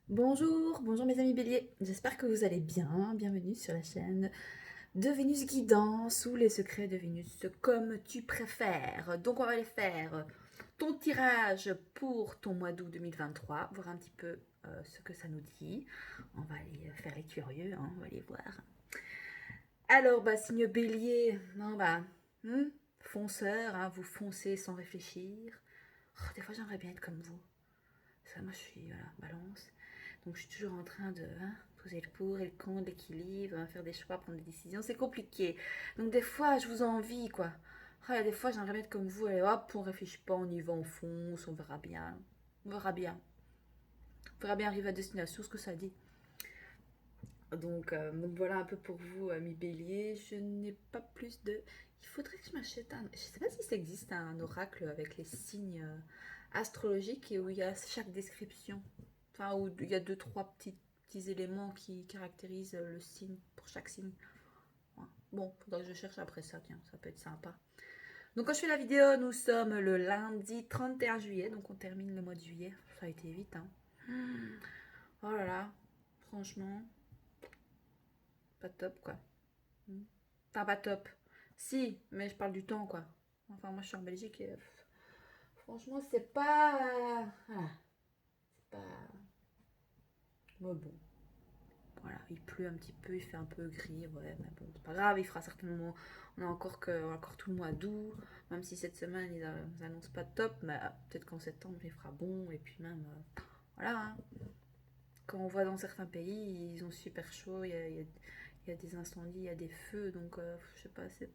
Bonjour, bonjour mes amis béliers, j'espère que vous allez bien, bienvenue sur la chaîne de Vénus Guidance ou les secrets de Vénus, comme tu préfères. Donc on va aller faire ton tirage pour ton mois d'août 2023, voir un petit peu ce que ça nous dit. On va aller faire les curieux, hein, on va aller voir. Alors, signe bélier, non, fonceur, hein, vous foncez sans réfléchir. Oh, des fois j'aimerais bien être comme vous. Ça, moi je suis, voilà, balance. Donc je suis toujours en train de poser le pour et le contre, l'équilibre, faire des choix, prendre des décisions. C'est compliqué. Donc des fois, je vous envie, quoi. Ah, des fois, j'aimerais être comme vous. Et hop, on réfléchit pas, on y va, on fonce, on verra bien. On verra bien. On verra bien arriver à destination, ce que ça dit. Donc voilà un peu pour vous, amis bélier. Je n'ai pas plus de... Il faudrait que je m'achète un... Je sais pas si ça existe un oracle avec les signes astrologiques et où il y a chaque description. Enfin, où il y a deux, trois petits éléments qui caractérisent le signe pour chaque signe. Ouais. Bon, faudrait que je cherche après ça, tiens, ça peut être sympa. Donc quand je fais la vidéo, nous sommes le lundi 31 juillet, donc on termine le mois de juillet. Ça a été vite, hein. Oh là là, franchement, pas top, quoi. Enfin, pas top. Si, mais je parle du temps, quoi. Enfin, moi, je suis en Belgique et franchement, c'est pas... voilà, c'est pas... Mais bon, voilà, il pleut un petit peu, il fait un peu gris, ouais, mais bon, c'est pas grave, il fera certainement... On a encore tout le mois d'août, même si cette semaine, ils annoncent pas top, mais peut-être qu'en septembre, il fera bon, et puis même... voilà, hein. Quand on voit dans certains pays, ils ont super chaud, il y a des incendies, il y a des feux, donc je sais pas, c'est...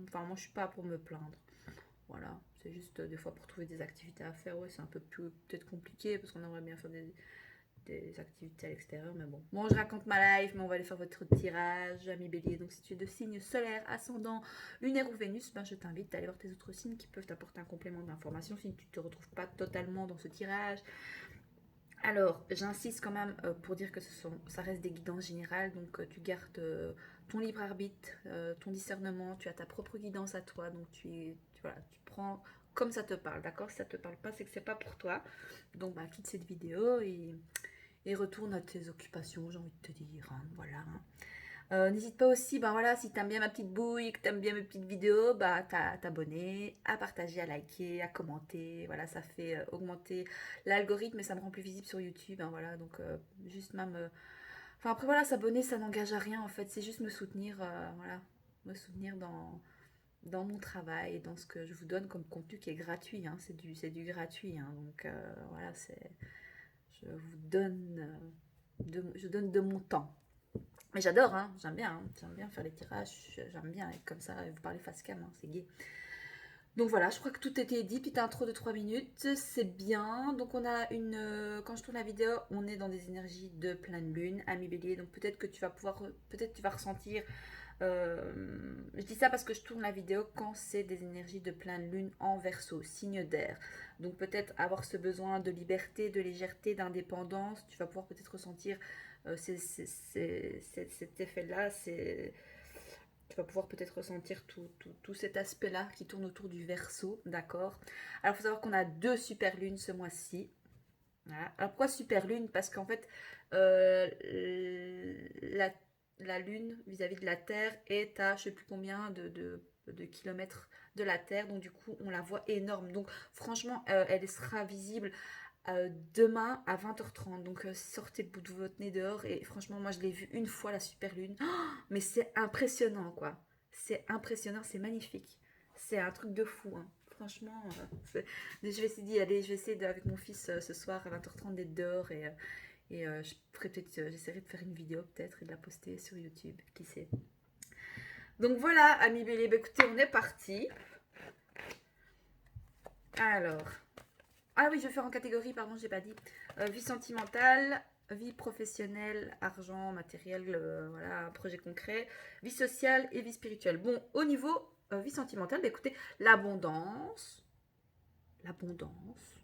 Enfin, moi, je suis pas pour me plaindre. Voilà, c'est juste des fois pour trouver des activités à faire, ouais, c'est un peu plus peut-être compliqué parce qu'on aimerait bien faire des activités à l'extérieur, mais bon. Bon, je raconte ma life, mais on va aller faire votre tirage, ami bélier. Donc, si tu es de signe solaire, ascendant, lunaire ou Vénus, je t'invite à aller voir tes autres signes qui peuvent t'apporter un complément d'information si tu ne te retrouves pas totalement dans ce tirage. Alors, j'insiste quand même pour dire que ça reste des guidances générales, donc tu gardes ton libre arbitre, ton discernement, tu as ta propre guidance à toi, donc voilà, tu prends comme ça te parle, d'accord? Si ça te parle pas, c'est que c'est pas pour toi. Donc, quitte cette vidéo et retourne à tes occupations, j'ai envie de te dire, hein, voilà, hein. N'hésite pas aussi, voilà, si t'aimes bien ma petite bouille, que t'aimes bien mes petites vidéos, à t'abonner, à partager, à liker, à commenter. Voilà, ça fait augmenter l'algorithme et ça me rend plus visible sur YouTube, hein, voilà, donc juste même... Enfin après voilà, s'abonner, ça n'engage à rien en fait, c'est juste me soutenir, voilà, me soutenir dans mon travail, dans ce que je vous donne comme contenu qui est gratuit, hein, c'est du gratuit, hein, donc voilà, je vous donne, je donne de mon temps. Mais j'adore, hein, j'aime bien faire les tirages, j'aime bien être comme ça, vous parlez face cam, hein, c'est gai. Donc voilà, je crois que tout était dit, petite intro de 3 minutes, c'est bien. Donc on a quand je tourne la vidéo, on est dans des énergies de pleine lune, ami bélier, donc peut-être que tu vas pouvoir, peut-être tu vas ressentir, je dis ça parce que je tourne la vidéo quand c'est des énergies de pleine lune en verso, signe d'air. Donc peut-être avoir ce besoin de liberté, de légèreté, d'indépendance, tu vas pouvoir peut-être ressentir cet effet-là, tu vas pouvoir peut-être ressentir tout cet aspect-là qui tourne autour du verso, d'accord? Alors, il faut savoir qu'on a deux super lunes ce mois-ci. Voilà. Alors, pourquoi super lune? Parce qu'en fait, euh, la, la lune vis-à-vis de la Terre est à je sais plus combien de kilomètres de la Terre. Donc, du coup, on la voit énorme. Donc, franchement, elle sera visible demain à 20h30. Donc sortez de votre nez dehors. Et franchement, moi je l'ai vu une fois la super lune. Oh, mais c'est impressionnant quoi. C'est impressionnant, c'est magnifique. C'est un truc de fou, hein. Franchement, je vais essayer d'y aller. Je vais essayer avec mon fils ce soir à 20h30 d'être dehors. Je ferai peut-être, j'essaierai de faire une vidéo peut-être et de la poster sur YouTube. Qui sait. Donc voilà, amis bélier, écoutez, on est parti. Alors, ah oui, je vais faire en catégorie, pardon, j'ai pas dit. Vie sentimentale, vie professionnelle, argent, matériel, voilà, projet concret, vie sociale et vie spirituelle. Bon, au niveau vie sentimentale, écoutez, l'abondance, l'abondance.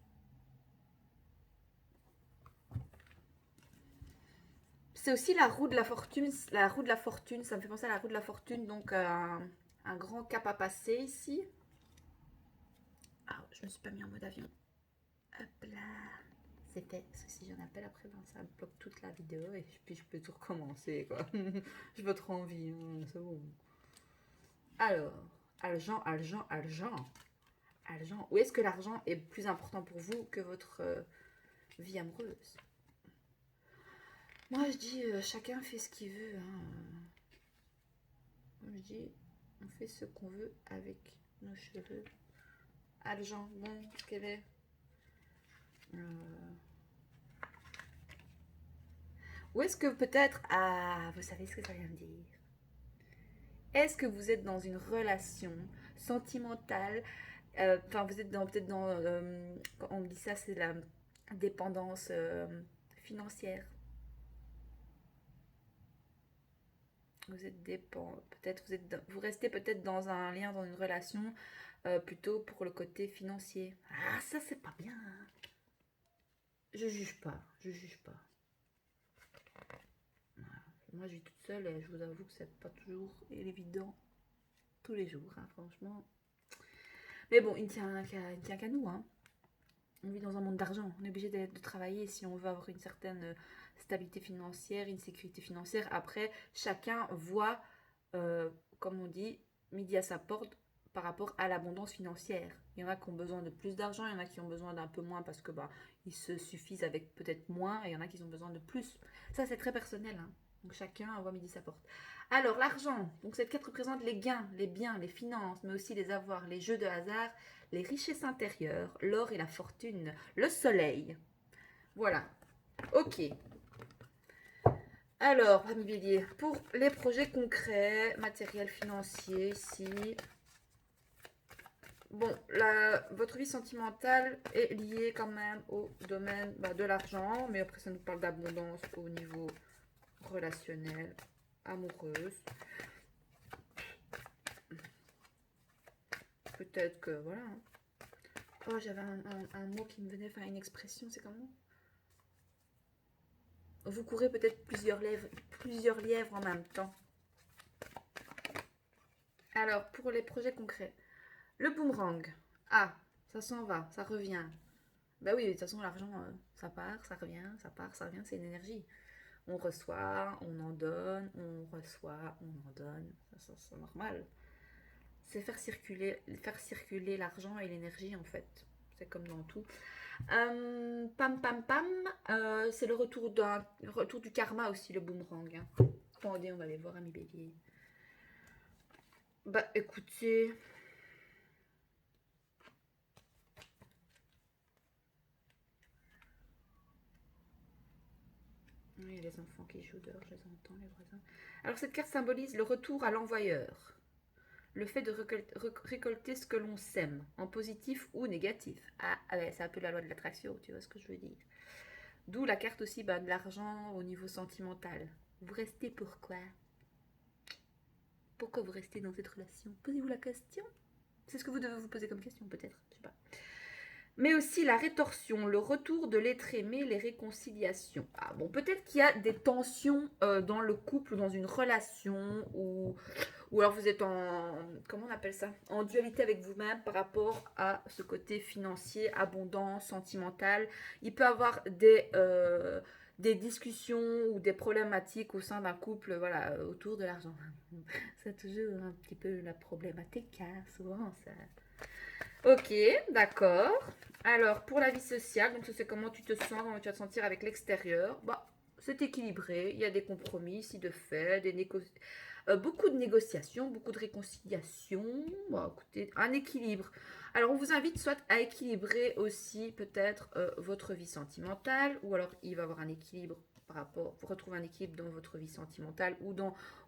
C'est aussi la roue de la fortune. La roue de la fortune, ça me fait penser à la roue de la fortune, donc un grand cap à passer ici. Ah, je me suis pas mis en mode avion. Hop là. c'est fait. Parce que si j'en appelle après, ben, ça me bloque toute la vidéo et puis je peux tout recommencer, quoi. J'ai pas trop envie, hein, c'est bon. Alors, argent. Où est-ce que l'argent est plus important pour vous que votre vie amoureuse? Moi, je dis, chacun fait ce qu'il veut. Hein. Moi, je dis, on fait ce qu'on veut avec nos cheveux. Argent, bon, quel est Où est-ce que peut-être... Ah, vous savez ce que ça vient de dire. Est-ce que vous êtes dans une relation sentimentale? Enfin, vous êtes peut-être dans... quand on dit ça, c'est la dépendance financière. Vous êtes dépend... Peut-être vous restez peut-être dans un lien, dans une relation plutôt pour le côté financier. Ah, ça, c'est pas bien. Hein. Je juge pas. Je juge pas. Moi, je vis toute seule et je vous avoue que c'est pas toujours évident tous les jours, hein, franchement. Mais bon, il ne tient qu'à nous. Hein. On vit dans un monde d'argent. On est obligé de travailler si on veut avoir une certaine stabilité financière, une sécurité financière. Après, chacun voit, comme on dit, midi à sa porte par rapport à l'abondance financière. Il y en a qui ont besoin de plus d'argent, il y en a qui ont besoin d'un peu moins parce que ils se suffisent avec peut-être moins, et il y en a qui ont besoin de plus. Ça, c'est très personnel. Hein. Donc chacun voit midi sa porte. Alors, l'argent, donc cette carte représente les gains, les biens, les finances, mais aussi les avoirs, les jeux de hasard, les richesses intérieures, l'or et la fortune, le soleil. Voilà. Ok. Alors, Ami Bélier, pour les projets concrets, matériel financier ici. Bon, votre vie sentimentale est liée quand même au domaine de l'argent, mais après ça nous parle d'abondance au niveau relationnel, amoureuse. Peut-être que, voilà. Oh, j'avais un mot qui me venait, enfin une expression, c'est comment? Vous courez peut-être plusieurs lièvres en même temps. Alors, pour les projets concrets, le boomerang. Ah, ça s'en va, ça revient. Bah oui, de toute façon, l'argent, ça part, ça revient, ça part, ça revient, c'est une énergie. On reçoit, on en donne, on reçoit, on en donne. Ça, c'est normal. C'est faire circuler l'argent et l'énergie, en fait. C'est comme dans tout. Pam pam pam, c'est le retour du karma aussi, le boomerang. Hein. Attendez, on va aller voir Ami Bélier. Bah écoutez, il y a les enfants qui jouent dehors, je les entends, les voisins. Alors cette carte symbolise le retour à l'envoyeur. Le fait de récolter ce que l'on sème, en positif ou négatif. Ah ouais, c'est un peu la loi de l'attraction, tu vois ce que je veux dire. D'où la carte aussi de l'argent au niveau sentimental. Vous restez pourquoi? Pourquoi vous restez dans cette relation? Posez-vous la question. C'est ce que vous devez vous poser comme question, peut-être. Je sais pas. Mais aussi la rétorsion, le retour de l'être aimé, les réconciliations. Ah bon, peut-être qu'il y a des tensions dans le couple ou dans une relation, ou alors vous êtes comment on appelle ça? En dualité avec vous-même par rapport à ce côté financier, abondant, sentimental. Il peut y avoir des discussions ou des problématiques au sein d'un couple, voilà, autour de l'argent. C'est toujours un petit peu la problématique, hein, souvent ça. Ok, d'accord. Alors, pour la vie sociale, donc c'est comment tu te sens, comment tu vas te sentir avec l'extérieur. C'est équilibré, il y a des compromis ici de fait, beaucoup de négociations, beaucoup de réconciliations. Écoutez, un équilibre. Alors, on vous invite soit à équilibrer aussi peut-être votre vie sentimentale, ou alors il va y avoir un équilibre par rapport, vous retrouvez un équilibre dans votre vie sentimentale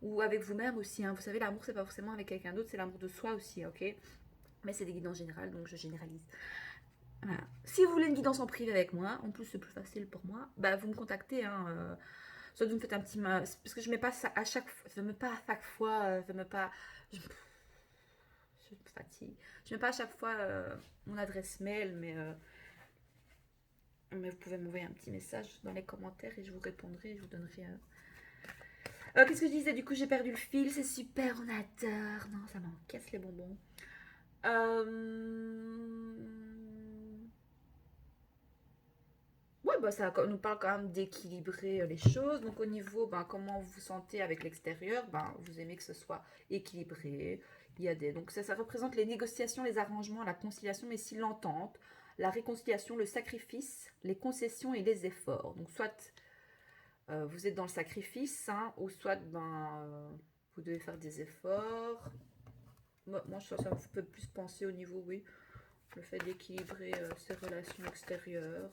ou avec vous-même aussi. Hein. Vous savez, l'amour, c'est pas forcément avec quelqu'un d'autre, c'est l'amour de soi aussi, ok? Mais c'est des guidances générales, donc je généralise. Voilà. Si vous voulez une guidance en privé avec moi, en plus c'est plus facile pour moi, vous me contactez. Hein, soit vous me faites un petit... Parce que je mets pas ça à chaque fois. Je mets pas à chaque fois... je mets pas... Je me fatigue. Je mets pas à chaque fois mon adresse mail, mais vous pouvez m'envoyer un petit message dans les commentaires et je vous répondrai, je vous donnerai... Qu'est-ce que je disais? Du coup, j'ai perdu le fil, c'est super, on adore. Non, ça m'en casse les bonbons. Ouais, bah ça nous parle quand même d'équilibrer les choses. Donc au niveau, ben, comment vous vous sentez avec l'extérieur, ben, vous aimez que ce soit équilibré. Il y a des... Donc ça représente les négociations, les arrangements, la conciliation, mais aussi l'entente, la réconciliation, le sacrifice, les concessions et les efforts. Donc soit vous êtes dans le sacrifice, hein, ou soit vous devez faire des efforts. Moi, ça me peut plus penser au niveau, oui, le fait d'équilibrer ses relations extérieures.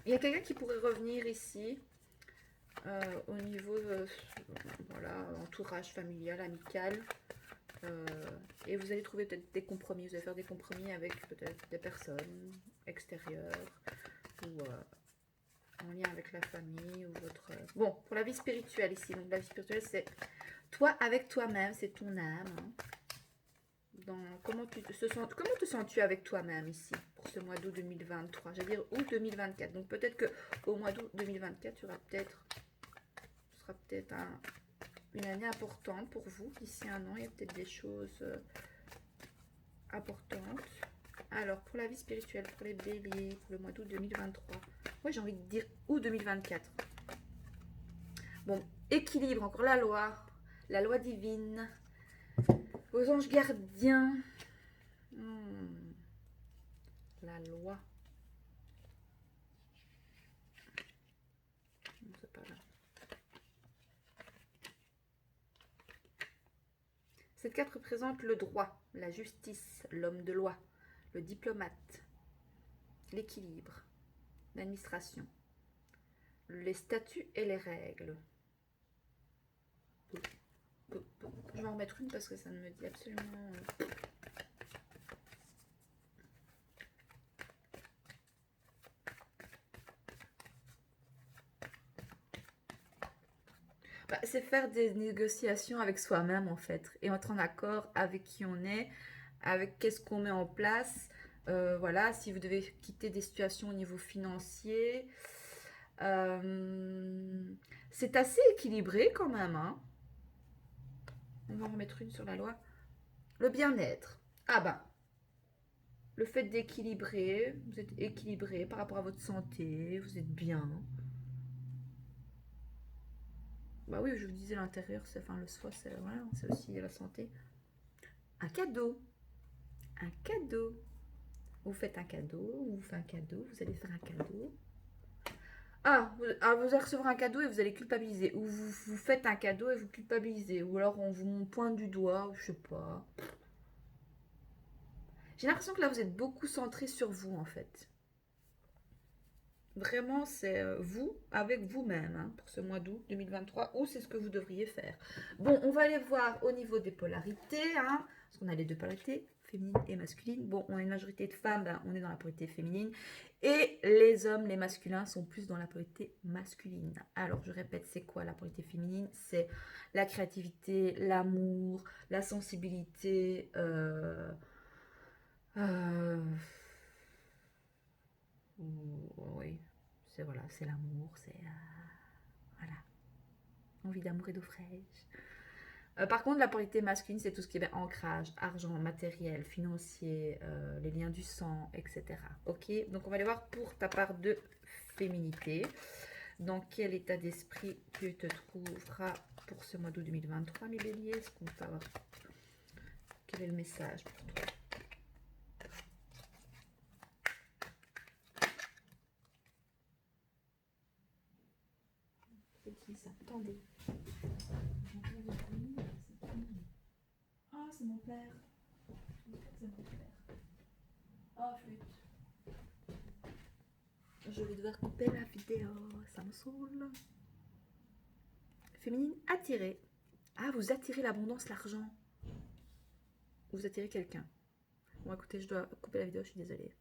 Il y a quelqu'un qui pourrait revenir ici au niveau voilà, entourage familial, amical. Euh, et vous allez trouver peut-être des compromis. Vous allez faire des compromis avec peut-être des personnes extérieures ou en lien avec la famille ou votre... Bon, pour la vie spirituelle ici. Donc la vie spirituelle, c'est toi avec toi-même, c'est ton âme. Hein. Comment te sens-tu avec toi-même ici pour ce mois d'août 2023? J'allais dire août 2024. Donc peut-être que au mois d'août 2024, ce sera peut-être une année importante pour vous. D'ici un an, il y a peut-être des choses importantes. Alors pour la vie spirituelle, pour les béliers, pour le mois d'août 2023. Ouais, j'ai envie de dire août 2024. Bon, équilibre, encore la loi divine, vos anges gardiens. La loi. Non, c'est pas là. Cette carte représente le droit, la justice, l'homme de loi, le diplomate, l'équilibre, l'administration, les statuts et les règles. Je vais en remettre une parce que ça ne me dit absolument... Bah, c'est faire des négociations avec soi-même en fait et être en accord avec qui on est, avec qu'est-ce qu'on met en place. Voilà, si vous devez quitter des situations au niveau financier, c'est assez équilibré quand même. Hein. On va en remettre une sur la loi. Le bien-être. Ah ben, le fait d'équilibrer, vous êtes équilibré par rapport à votre santé, vous êtes bien. Bah oui, je vous disais l'intérieur, c'est enfin le soi, c'est voilà, c'est aussi la santé. Un cadeau. Un cadeau. Vous faites un cadeau, vous faites un cadeau, vous allez faire un cadeau. Vous allez recevoir un cadeau et vous allez culpabiliser. Ou vous faites un cadeau et vous culpabilisez. Ou alors on vous pointe du doigt, ou je sais pas. J'ai l'impression que là vous êtes beaucoup centré sur vous en fait. Vraiment, c'est vous avec vous-même hein, pour ce mois d'août 2023, ou c'est ce que vous devriez faire. Bon, on va aller voir au niveau des polarités, hein, parce qu'on a les deux polarités, féminine et masculine. Bon, on a une majorité de femmes, ben, on est dans la polarité féminine, et les hommes, les masculins, sont plus dans la polarité masculine. Alors, je répète, c'est quoi la polarité féminine? C'est la créativité, l'amour, la sensibilité, euh, oui, c'est voilà, c'est l'amour, c'est voilà, envie d'amour et d'eau fraîche. Par contre, la polarité masculine, c'est tout ce qui est ancrage, argent, matériel, financier, les liens du sang, etc. Ok, donc on va aller voir pour ta part de féminité. Dans quel état d'esprit tu te trouveras pour ce mois d'août 2023, mes béliers? Est-ce qu'on peut avoir... Quel est le message pour toi? C'est qui ça? Attendez. Ah, c'est mon père. C'est mon père. Oh, flûte. Je vais devoir couper la vidéo. Ça me saoule. Féminine, attirée. Ah, vous attirez l'abondance, l'argent. Vous attirez quelqu'un. Bon, écoutez, je dois couper la vidéo, je suis désolée.